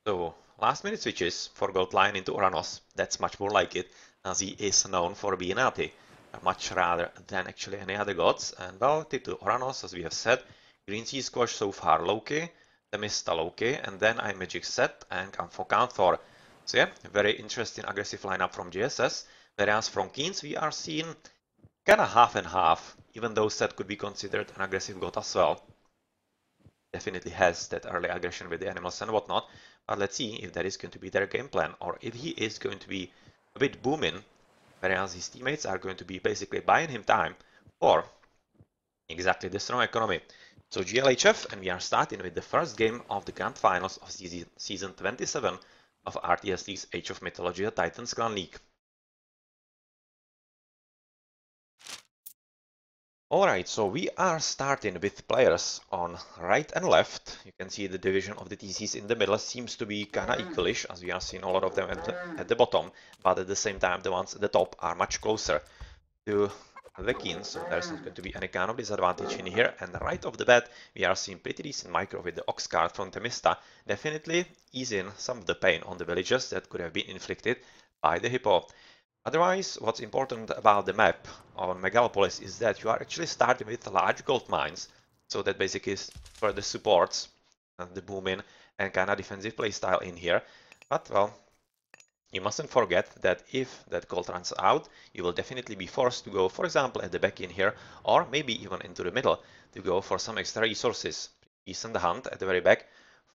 So, last minute switches for Gold Lion into Oranos, that's much more like it, as he is known for being anti, much rather than actually any other gods. And well, to Oranos, as we have said, Green Sea Squash so far Loki, Themista Loki, and then I Magic Set and Canfor. So yeah, very interesting aggressive lineup from JSS, whereas from KeeN's we are seeing kinda half and half, even though Set could be considered an aggressive god as well. Definitely has that early aggression with the animals and whatnot, but let's see if that is going to be their game plan, or if he is going to be a bit booming, whereas his teammates are going to be basically buying him time, or exactly the strong economy. So GLHF, and we are starting with the first game of the Grand Finals of season 27 of RTS League's Age of Mythology Titans Clan League. Alright, so we are starting with players on right and left. You can see the division of the TCs in the middle seems to be kinda equalish, as we are seeing a lot of them at the bottom, but at the same time the ones at the top are much closer to the KeeN, so there's not going to be any kind of disadvantage in here. And right off the bat, we are seeing pretty decent micro with the Ox card from Themista, definitely easing some of the pain on the villagers that could have been inflicted by the Hippo. Otherwise, what's important about the map on Megalopolis is that you are actually starting with large gold mines, so that basically further supports the booming and kind of defensive playstyle in here. But well, you mustn't forget that if that gold runs out, you will definitely be forced to go, for example, at the back in here, or maybe even into the middle, to go for some extra resources. Decent hunt at the very back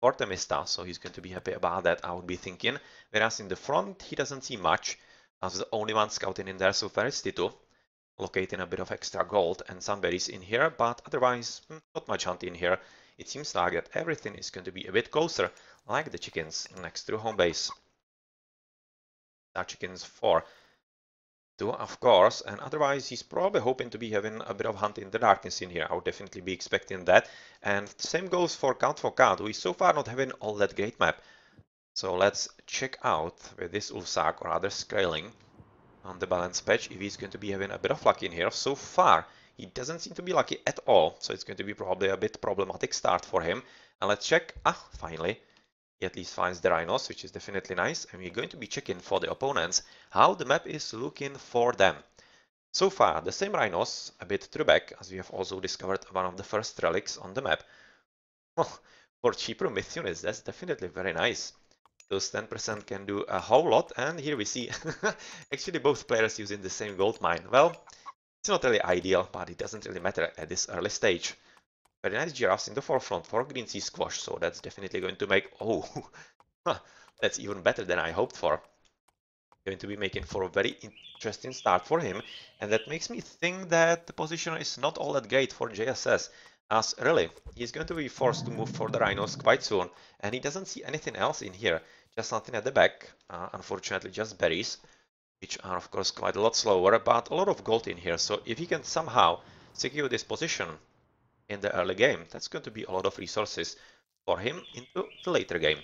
for Themista, so he's going to be happy about that, I would be thinking. Whereas in the front, he doesn't see much, as the only one scouting in there so far is Titu, locating a bit of extra gold and some berries in here, but otherwise, not much hunt in here. It seems like that everything is going to be a bit closer, like the chickens next to home base. Chickens for two, of course, and otherwise he's probably hoping to be having a bit of hunt in the darkness in here. I would definitely be expecting that. And same goes for Count, who is so far not having all that great map. So let's check out with this Ulfsak or other scaling on the balance patch if he's going to be having a bit of luck in here. So far, he doesn't seem to be lucky at all, so it's going to be probably a bit problematic start for him. And let's check. Finally, he at least finds the rhinos, which is definitely nice. And we're going to be checking for the opponents how the map is looking for them. So far, the same rhinos, a bit to the back, as we have also discovered one of the first relics on the map. Well, for cheaper myth units, that's definitely very nice. Those 10% can do a whole lot, and here we see actually both players using the same gold mine. Well, it's not really ideal, but it doesn't really matter at this early stage. Very nice giraffes in the forefront for Green Sea Squash, so that's definitely going to make... Oh, that's even better than I hoped for. Going to be making for a very interesting start for him, and that makes me think that the position is not all that great for JSS, as really, he's going to be forced to move for the rhinos quite soon, and he doesn't see anything else in here, just something at the back, unfortunately just berries, which are of course quite a lot slower, but a lot of gold in here, so if he can somehow secure this position in the early game, that's going to be a lot of resources for him into the later game.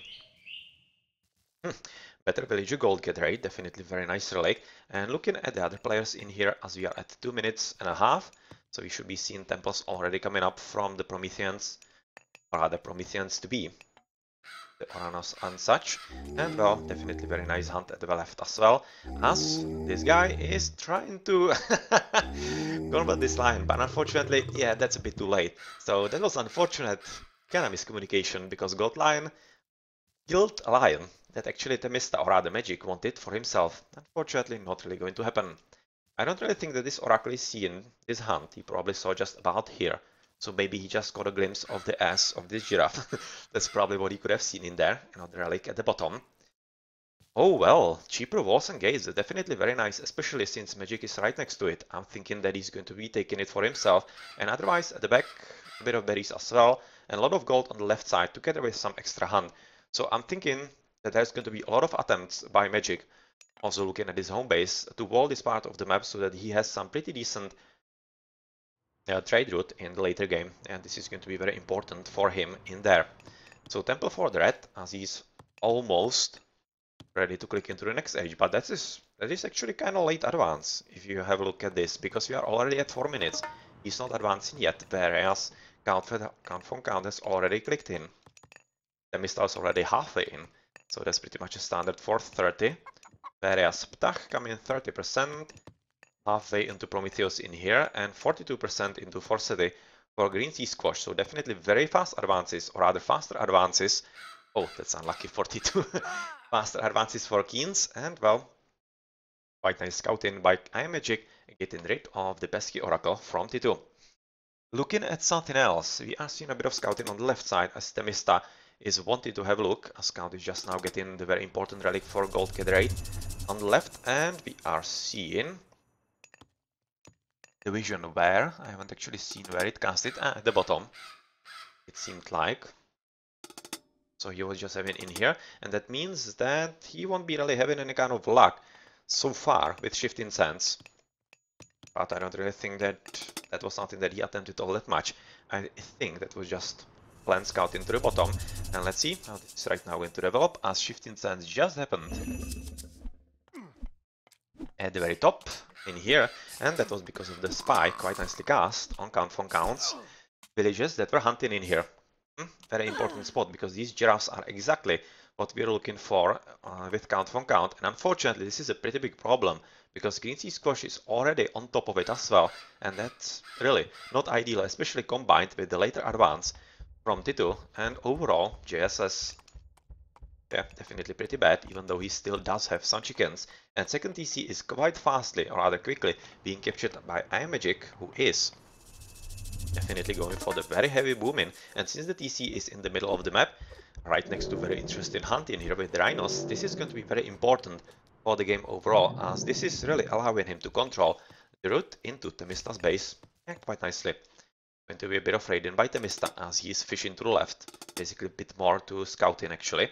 Better villager gold get rate, definitely very nice relic. And looking at the other players in here, as we are at 2 minutes and a half, so we should be seeing temples already coming up from the Prometheans, or other Prometheans to be the Oranos and such. And well, definitely very nice hunt at the left as well, as this guy is trying to convert this line, but unfortunately, yeah, that's a bit too late. So that was unfortunate kind of miscommunication, because Gold Lion killed a lion that actually Themista, or rather Magic, wanted for himself. Unfortunately, not really going to happen. I don't really think that this Oracle is seeing this hunt. He probably saw just about here. So maybe he just got a glimpse of the ass of this giraffe. That's probably what he could have seen in there. Another relic at the bottom. Oh well, cheaper walls and gates are definitely very nice, especially since Magic is right next to it. I'm thinking that he's going to be taking it for himself. And otherwise, at the back, a bit of berries as well. And a lot of gold on the left side, together with some extra hunt. So I'm thinking that there's going to be a lot of attempts by Magic, also looking at his home base, to wall this part of the map so that he has some pretty decent trade route in the later game, and this is going to be very important for him in there. So Temple for the Red, as he's almost ready to click into the next age, but that is actually kind of late advance if you have a look at this, because we are already at 4 minutes. He's not advancing yet, whereas Count has already clicked in. The Mista is already halfway in. So that's pretty much a standard for 30. Whereas Ptah come in 30%, halfway into Prometheus in here, and 42% into Forseti for Green Sea Squash. So definitely very fast advances, or rather faster advances. Oh, that's unlucky, 42. Faster advances for KeeNs, and well, quite nice scouting by iMagic, getting rid of the pesky Oracle from T2. Looking at something else, we are seeing a bit of scouting on the left side as Temista is wanting to have a look. A scout is just now getting the very important relic for Gold Caderate on the left, and we are seeing the vision where, I haven't actually seen where it cast it, at the bottom, it seemed like. So he was just having in here, and that means that he won't be really having any kind of luck so far with Shifting Sands. But I don't really think that that was something that he attempted all that much. I think that was just planned scouting to the bottom. And let's see how this is right now going to develop, as Shifting Sands just happened at the very top in here, and that was because of the spy quite nicely cast on Count von Count's villages that were hunting in here. Very important spot, because these giraffes are exactly what we're looking for with Count von Count, and unfortunately this is a pretty big problem, because Green Sea Squash is already on top of it as well, and that's really not ideal, especially combined with the later advance from T2, and overall JSS, yeah, definitely pretty bad, even though he still does have some chickens. And second TC is quite fastly, or rather quickly, being captured by iMagic, who is definitely going for the very heavy booming. And since the TC is in the middle of the map, right next to very interesting hunting here with the rhinos, this is going to be very important for the game overall, as this is really allowing him to control the route into Temista's base, and quite nicely. Going to be a bit of raiding by Temista as he is fishing to the left, basically a bit more to scouting actually.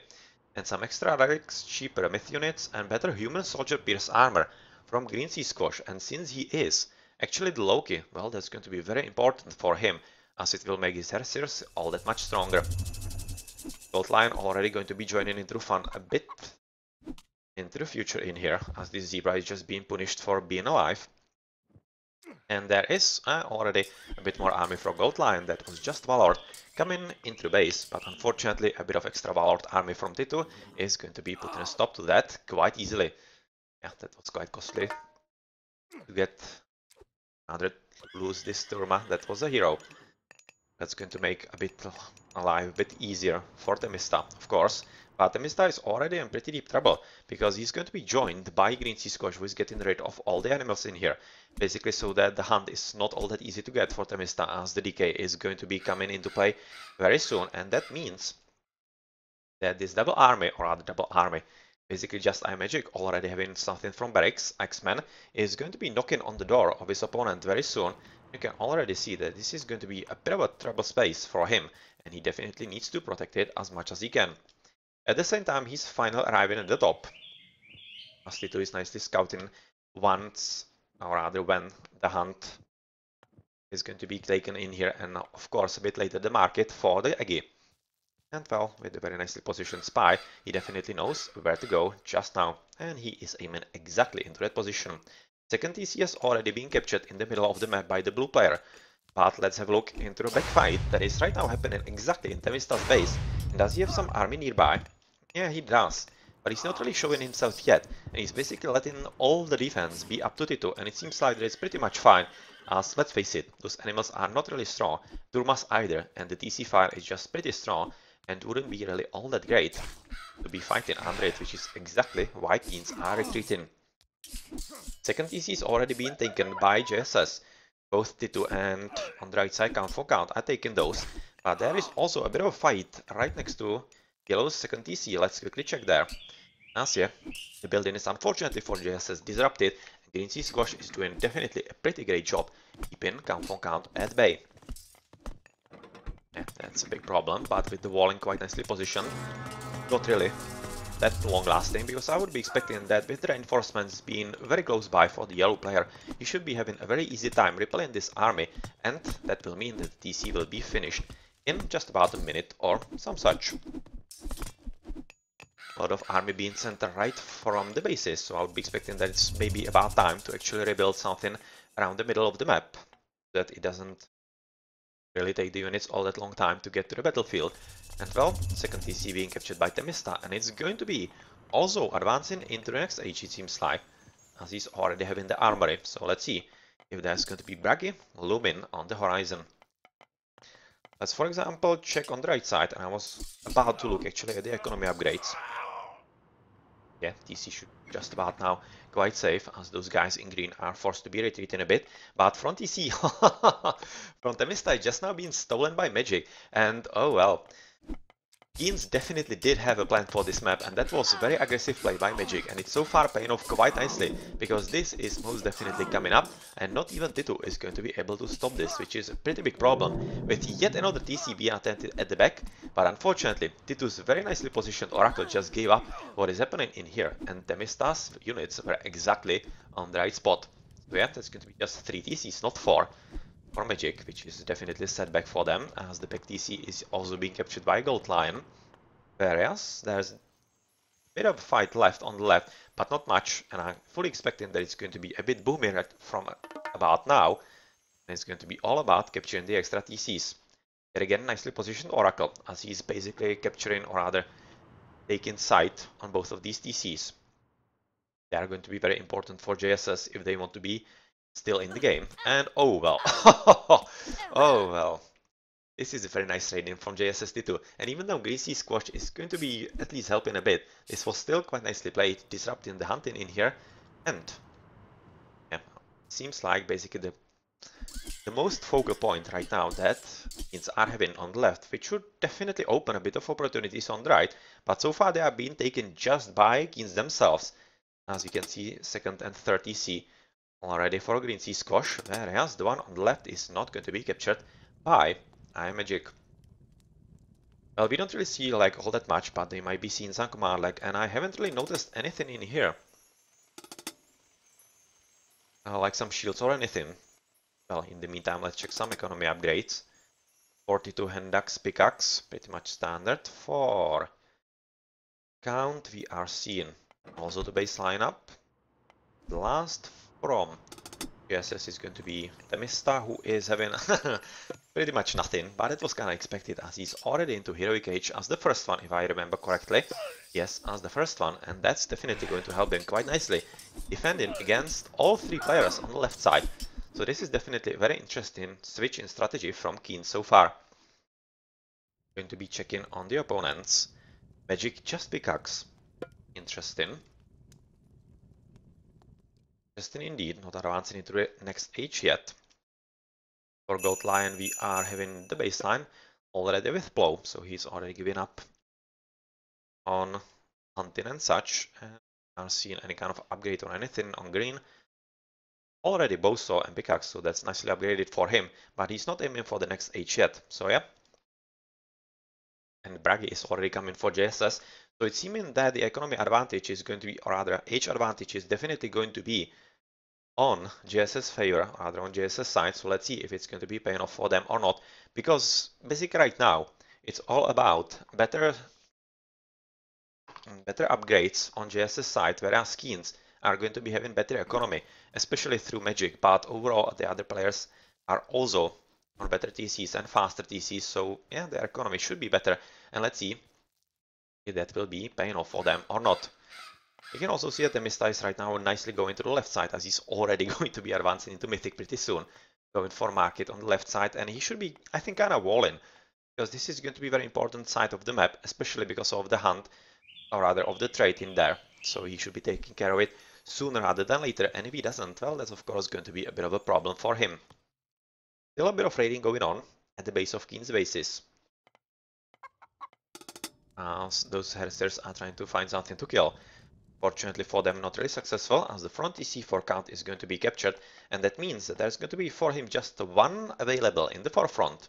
And some extra relics, cheaper myth units, and better human soldier pierce armor from Green Sea Squash. And since he is actually the Loki, well, that's going to be very important for him, as it will make his Hersirs all that much stronger. Gold Lion already going to be joining into the fun a bit into the future in here, as this zebra is just being punished for being alive. And there is already a bit more army from Gold Lion that was just Valord coming into base, but unfortunately a bit of extra Valord army from T2 is going to be putting a stop to that quite easily. Yeah, that was quite costly to get 100 lose this Turma. That was a hero. That's going to make a bit alive a bit easier for Temista, of course. But Temista is already in pretty deep trouble, because he's going to be joined by Green Sea Squash, who is getting rid of all the animals in here. Basically so that the hunt is not all that easy to get for Temista, as the decay is going to be coming into play very soon. And that means that this double army, or rather double army, basically just iMagic already having something from Barracks, X-Men, is going to be knocking on the door of his opponent very soon. You can already see that this is going to be a bit of a trouble space for him, and he definitely needs to protect it as much as he can. At the same time, he's finally arriving at the top. T2 is nicely scouting once, or rather when the hunt is going to be taken in here, and of course a bit later the market for the Eggy. And well, with a very nicely positioned spy, he definitely knows where to go just now, and he is aiming exactly into that position. Second TC has already been captured in the middle of the map by the blue player, but let's have a look into the backfight that is right now happening exactly in Temista's base. And does he have some army nearby? Yeah, he does, but he's not really showing himself yet, and he's basically letting all the defense be up to T2, and it seems like that it's pretty much fine, as let's face it, those animals are not really strong, Turmas either, and the TC fire is just pretty strong, and wouldn't be really all that great to be fighting under it, which is exactly why KeeNs are retreating. Second TC is already being taken by JSS. Both T2 and on the right side Count for Count are taking those, but there is also a bit of a fight right next to Yellow's second TC. Let's quickly check there. As yeah, the building is unfortunately for JSS disrupted, and Green Sea Squash is doing definitely a pretty great job keeping Count for Count at bay. Yeah, that's a big problem, but with the walling quite nicely positioned, not really that long lasting, because I would be expecting that with the reinforcements being very close by for the yellow player, he should be having a very easy time repelling this army, and that will mean that the TC will be finished in just about a minute or some such. A lot of army being sent right from the bases, so I would be expecting that it's maybe about time to actually rebuild something around the middle of the map, that it doesn't really take the units all that long time to get to the battlefield. And well, second TC being captured by Temista, and it's going to be also advancing into the next age, it seems like, as he's already having the armory. So let's see if there's going to be Bragi looming on the horizon. Let's, for example, check on the right side, and I was about to look actually at the economy upgrades. Yeah, TC should just about now quite safe, as those guys in green are forced to be retreating a bit. But front TC, from Temista, just now being stolen by Magic, and oh well. KeeNs definitely did have a plan for this map, and that was very aggressive play by Magic, and it's so far paying off quite nicely, because this is most definitely coming up, and not even Titu is going to be able to stop this, which is a pretty big problem, with yet another TC being attempted at the back, but unfortunately, Titu's very nicely positioned Oracle just gave up what is happening in here, and Temista's units were exactly on the right spot. So yeah, that's going to be just 3 TCs, not 4. For Magic, which is definitely a setback for them, as the back TC is also being captured by Gold Lion. Whereas there's a bit of a fight left on the left, but not much, and I'm fully expecting that it's going to be a bit booming from about now, and it's going to be all about capturing the extra TCs. Yet again, nicely positioned Oracle, as he's basically capturing, or rather taking sight on both of these TCs. They are going to be very important for JSS if they want to be still in the game. And oh well, oh well. This is a very nice raiding from JSS T2, and even though Greasy Squash is going to be at least helping a bit, this was still quite nicely played, disrupting the hunting in here, and yeah, seems like basically the most focal point right now that KeeNs are having on the left, which should definitely open a bit of opportunities on the right, but so far they are being taken just by KeeNs themselves. As you can see, second and third TC already for Green Sea Squash, whereas the one on the left is not going to be captured by Magic. Well, we don't really see like all that much, but they might be seeing some command lag, and I haven't really noticed anything in here. Like some shields or anything. Well, in the meantime, let's check some economy upgrades. 42 Hendax pickaxe, pretty much standard. For count, we are seeing also the base lineup. The last from JSS is going to be Temista, who is having pretty much nothing, but it was kind of expected, as he's already into Heroic Age as the first one, if I remember correctly. Yes, as the first one, and that's definitely going to help him quite nicely, defending against all 3 players on the left side. So this is definitely a very interesting switch in strategy from KeeN so far. Going to be checking on the opponents. Magic just pickaxe. Interesting. Interesting indeed, not advancing into the next age yet. For Gold Lion, we are having the baseline already with Blow, so he's already given up on hunting and such, and not seeing any kind of upgrade or anything on green. Already Bowsaw and Pickaxe, so that's nicely upgraded for him, but he's not aiming for the next age yet, so yeah. And Bragi is already coming for JSS, so it's seeming that the economy advantage is going to be, or rather age advantage is definitely going to be on JSS favor, rather on JSS side, so let's see if it's going to be paying off for them or not, because basically right now it's all about better upgrades on JSS side, whereas KeeNs are going to be having better economy, especially through Magic, but overall the other players are also on better TCs and faster TCs, so yeah, their economy should be better, and let's see if that will be paying off for them or not. You can also see that Temista is right now nicely going to the left side, as he's already going to be advancing into Mythic pretty soon, going for Market on the left side, and he should be, I think, kind of walling, because this is going to be a very important side of the map, especially because of the hunt, or rather of the trade in there, so he should be taking care of it sooner rather than later, and if he doesn't, well, that's of course going to be a bit of a problem for him. Still a bit of raiding going on at the base of KeeN's bases. Those hersters are trying to find something to kill. Fortunately for them, not really successful, as the front EC for count is going to be captured, and that means that there's going to be for him just 1 available in the forefront.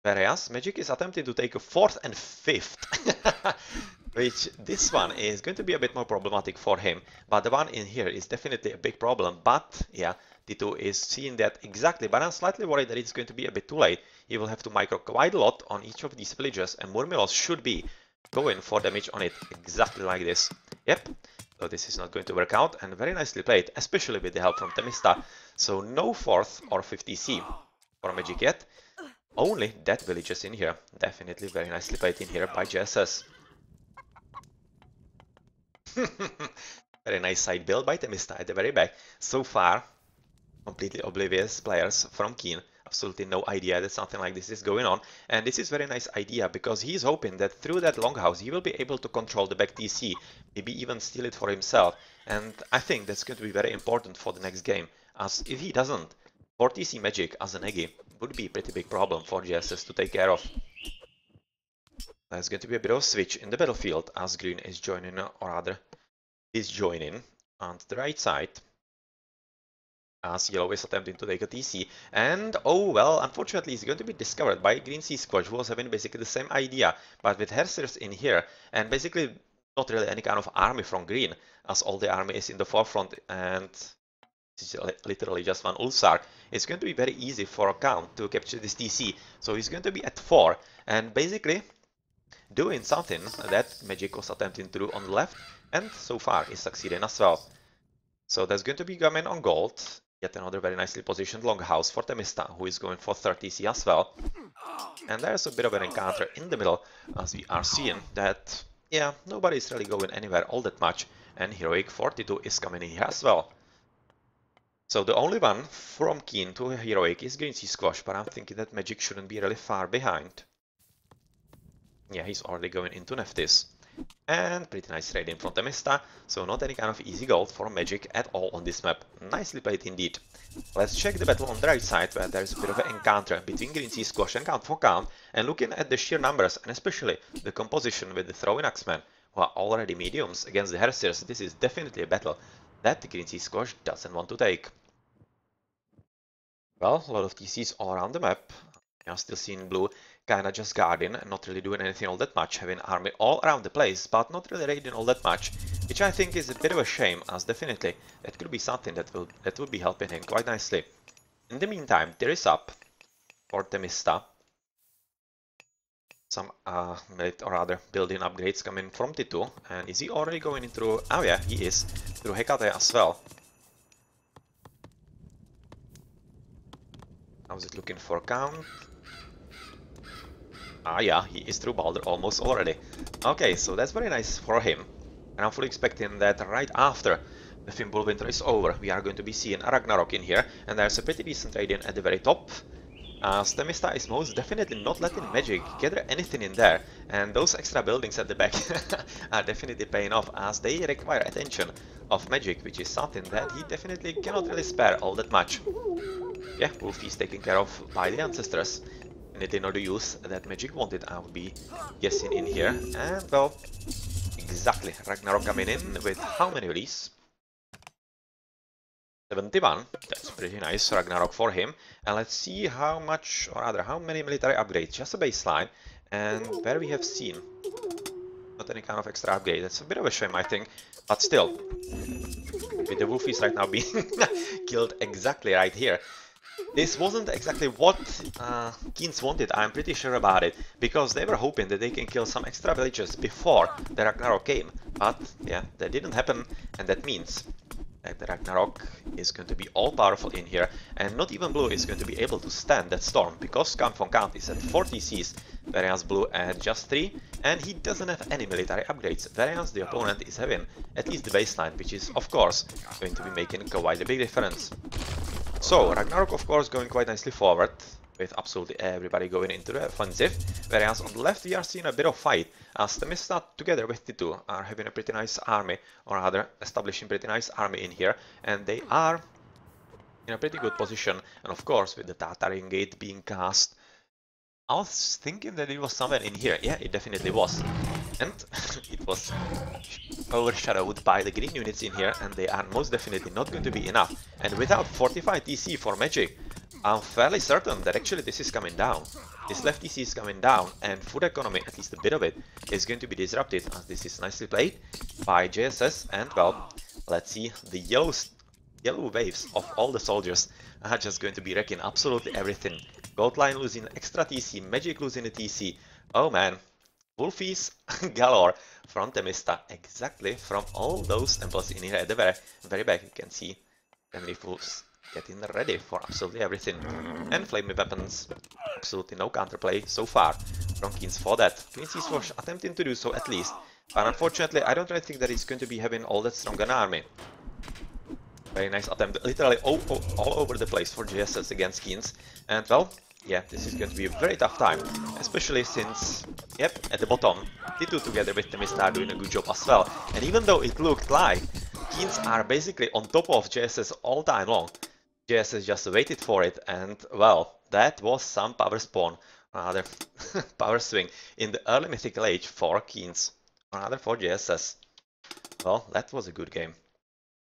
Whereas Magic is attempting to take a 4th and 5th, which this one is going to be a bit more problematic for him, but the one in here is definitely a big problem. But yeah, T2 is seeing that exactly, but I'm slightly worried that it's going to be a bit too late. He will have to micro quite a lot on each of these villagers, and Murmilos should be going for damage on it exactly like this. Yep, so this is not going to work out, and very nicely played, especially with the help from Temista. So no 4th or 5th EC for Magic yet. only that village is in here. Definitely very nicely played in here by JSS. Very nice side build by Temista at the very back. So far, completely oblivious players from KeeN. Absolutely no idea that something like this is going on. And this is very nice idea because he's hoping that through that longhouse he will be able to control the back TC, maybe even steal it for himself. And I think that's going to be very important for the next game, as if he doesn't, 4 TC magic as an Eggy would be a pretty big problem for JSS to take care of. There's going to be a bit of a switch in the battlefield as green is joining, or rather is joining on the right side, as yellow is attempting to take a TC, and oh well, unfortunately he's going to be discovered by Green Sea Squash, who was having basically the same idea, but with Hersirs in here, and basically not really any kind of army from green, as all the army is in the forefront, and this is literally just one Ulsar. It's going to be very easy for Count to capture this TC, so he's going to be at 4, and basically doing something that Magic was attempting to do on the left, and so far is succeeding as well. So there's going to be Gamen on gold, yet another very nicely positioned longhouse for Temista, who is going for 30C as well. And there's a bit of an encounter in the middle, as we are seeing that, yeah, nobody's really going anywhere all that much, and Heroic 42 is coming in here as well. So the only one from KeeN to Heroic is Green Sea Squash, but I'm thinking that Magic shouldn't be really far behind. Yeah, he's already going into Neftis. And pretty nice raid in from Temista, so not any kind of easy gold for Magic at all on this map. Nicely played indeed. Let's check the battle on the right side, where there's a bit of an encounter between Green Sea Squash and Count for Count, and looking at the sheer numbers, and especially the composition with the throwing axemen, who are already mediums against the Hersirs, this is definitely a battle that the Green Sea Squash doesn't want to take. Well, a lot of TCs all around the map. I'm still seeing blue kinda just guarding and not really doing anything all that much, having army all around the place, but not really raiding all that much, which I think is a bit of a shame, as definitely that could be something that would be helping him quite nicely. In the meantime, there is up for Temista some or rather building upgrades coming from T2, and is he already going into, oh yeah, he is, through Hecate as well. How's it looking for Count? Ah yeah, he is through Balder almost already. Okay, so that's very nice for him. And I'm fully expecting that right after the Fimbul Winter is over, we are going to be seeing Ragnarok in here, and there's a pretty decent raid in at the very top. Temista is most definitely not letting Magic gather anything in there, and those extra buildings at the back are definitely paying off, as they require attention of Magic, which is something that he definitely cannot really spare all that much. Yeah, Wolf is taken care of by the Ancestors. Anything or the use that Magic wanted, I would be guessing in here. And well, exactly, Ragnarok coming in with how many release? 71, that's pretty nice Ragnarok for him. And let's see how much, or rather how many military upgrades, just a baseline, and where we have seen not any kind of extra upgrade. That's a bit of a shame, I think, but still, with the Wolfies right now being killed exactly right here. This wasn't exactly what KeeNs wanted, I'm pretty sure about it, because they were hoping that they can kill some extra villagers before the Ragnarok came, but yeah, that didn't happen, and that means that the Ragnarok is going to be all-powerful in here, and not even Blue is going to be able to stand that storm, because Count von Count is at 40 Cs, whereas Blue at just 3, and he doesn't have any military upgrades, whereas the opponent is having at least the baseline, which is, of course, going to be making quite a big difference. So, Ragnarok of course going quite nicely forward, with absolutely everybody going into the offensive, whereas on the left we are seeing a bit of fight, as Temista together with T2 are having a pretty nice army, or rather establishing pretty nice army in here, and they are in a pretty good position, and of course with the Tartarian Gate being cast, I was thinking that it was somewhere in here. Yeah, it definitely was. And it was overshadowed by the green units in here, and they are most definitely not going to be enough. And without 45 TC for Magic, I'm fairly certain that actually this is coming down. This left TC is coming down, and food economy, at least a bit of it, is going to be disrupted, as this is nicely played by JSS. And well, let's see, the yellow waves of all the soldiers are just going to be wrecking absolutely everything. Gold line losing extra TC, Magic losing a TC. Oh man, Wolfies galore from Temista, exactly from all those temples in here at the very back. You can see how many wolves getting ready for absolutely everything. And flaming weapons, absolutely no counterplay so far from KeeN for that. KeeN was attempting to do so at least, but unfortunately I don't really think that he's going to be having all that strong an army. Very nice attempt, literally all over the place for JSS against KeeN. And well, yeah, this is going to be a very tough time, especially since, yep, at the bottom, T2 together with Temis are doing a good job as well. And even though it looked like KeeN are basically on top of JSS all time long, JSS just waited for it, and well, that was some power spawn, another power swing in the early mythical age for KeeN, another for JSS. Well, that was a good game.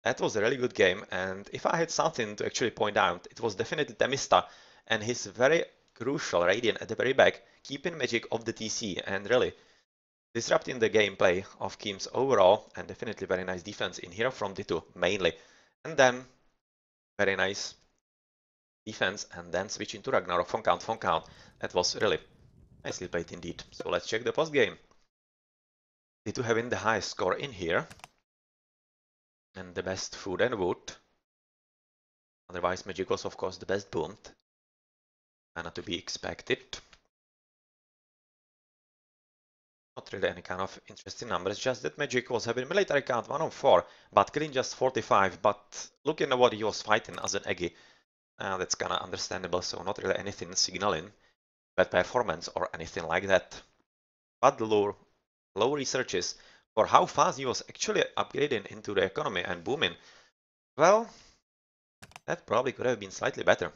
That was a really good game, and if I had something to actually point out, it was definitely Temista and his very crucial Radiant at the very back, keeping magic of the TC and really disrupting the gameplay of KeeN's overall, and definitely very nice defense in here from T2 mainly. And then very nice defense and then switching to Ragnarok from count. That was really nicely played indeed. So let's check the post game. T2 having the highest score in here and the best food and wood. Otherwise, Magic was of course the best boomed. And not to be expected. Not really any kind of interesting numbers, just that Magic was having military count 104, but KeeN just 45. But looking at what he was fighting as an Eggy, that's kinda understandable, so not really anything signaling bad performance or anything like that. But the low researches for how fast he was actually upgrading into the economy and booming, well, that probably could have been slightly better.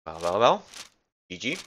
Well, GG.